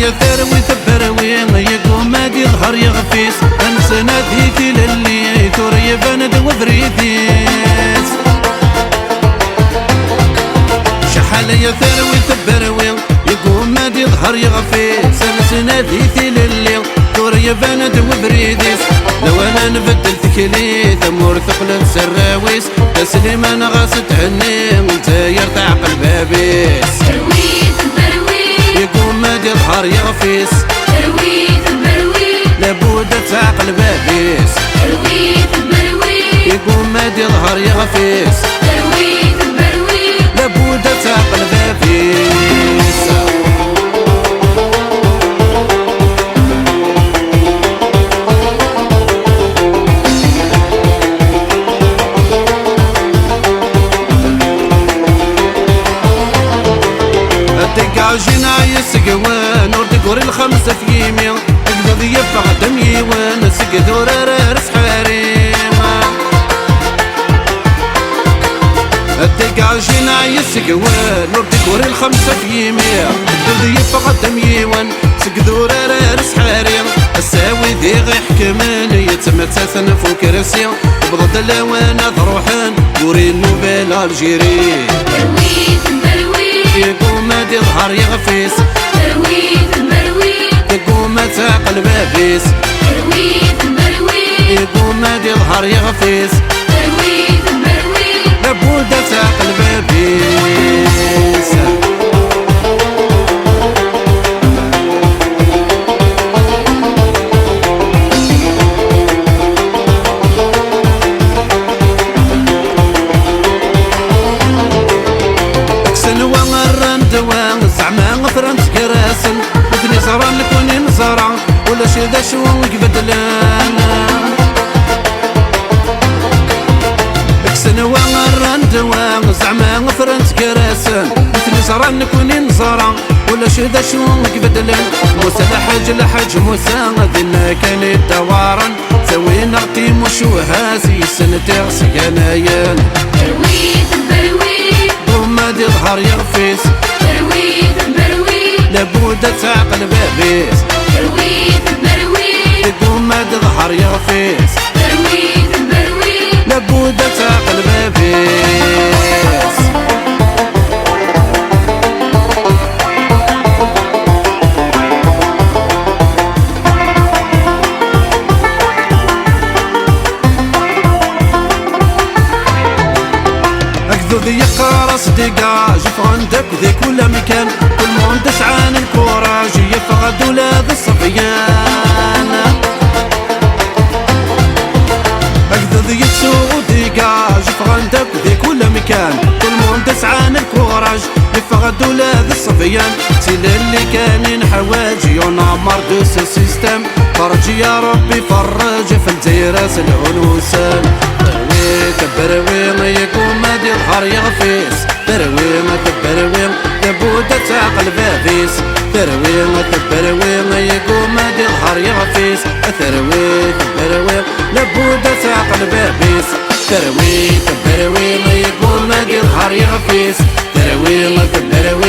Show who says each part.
Speaker 1: يا ثروي ثبروي يقوم هادي يظهر يغفيس انسناد هيتي للي ثور يبند وبريديس شحال يا ثروي ثبروي يقوم هادي يظهر يغفيس انسناد هيتي للي ثور يبند وبريديس لو انا نبدل تكلي ثمور ثقل السراويس تسليمان غاس تهني ونتاير تعقل بابيس يقوم هادي يظهر يغفيس لابد تعقل بابيس يقوم هادي يظهر يغفيس لابد تعقل بابيس جينا يسقوان وردقور الخمسة في يمين القضي يفع دم يوان سقدور رارس حريمة الدقع جينا يسقوان وردقور الخمسة في يمين القضي يفع دم يوان سقدور رارس حريم الساوي ذي غي حكمان يتمتثن فوق كرسي بضد اللوانات روحان ورين نوبال الجيري يقوم هادي يظهر يغفيس يقوم تعقل بابيس يقوم هادي يظهر يغفيس لابد تعقل بابيس زعما غفران تكراسن مثلي صران لكوني نزرع ولا شي ذا شو يقبدلانا اكسن وغران دوا زعما غفران تكراسن مثلي صران لكوني نزرع ولا شي ذا شو يقبدلان موسى لحاج لحاج موسى غادينا كان يدوارن سوينا قيم وشوهاسي سنتي غسيانايان قوم هادي يظهر يغفيس لابد تعقل بابيس يقوم هادي يظهر يغفيس لابد تعقل بابيس أكذو ذي يقرا صديقا جف عندك ذي كل مكان كل مهندس عن الكوراج يفقد ولاد الصبيان أكذو ذي يتسوق ذيقا جف عندك ذي كل مكان كل مهندس عن الكوراج يفقد ولاد الصبيان سيل اللي كانين حواجي ونعمر دوس السيستم فرج يا ربي فرج في الجيراس العنوسان تبروي يقوم هادي يظهر يغفيس تروي ما تبروي لابد تعقل بابيس تروي ما تبروي يقوم هادي يظهر يغفيس تروي تبروي لابد تعقل بابيس تروي تبروي يقوم هادي يظهر يغفيس تروي ما تبروي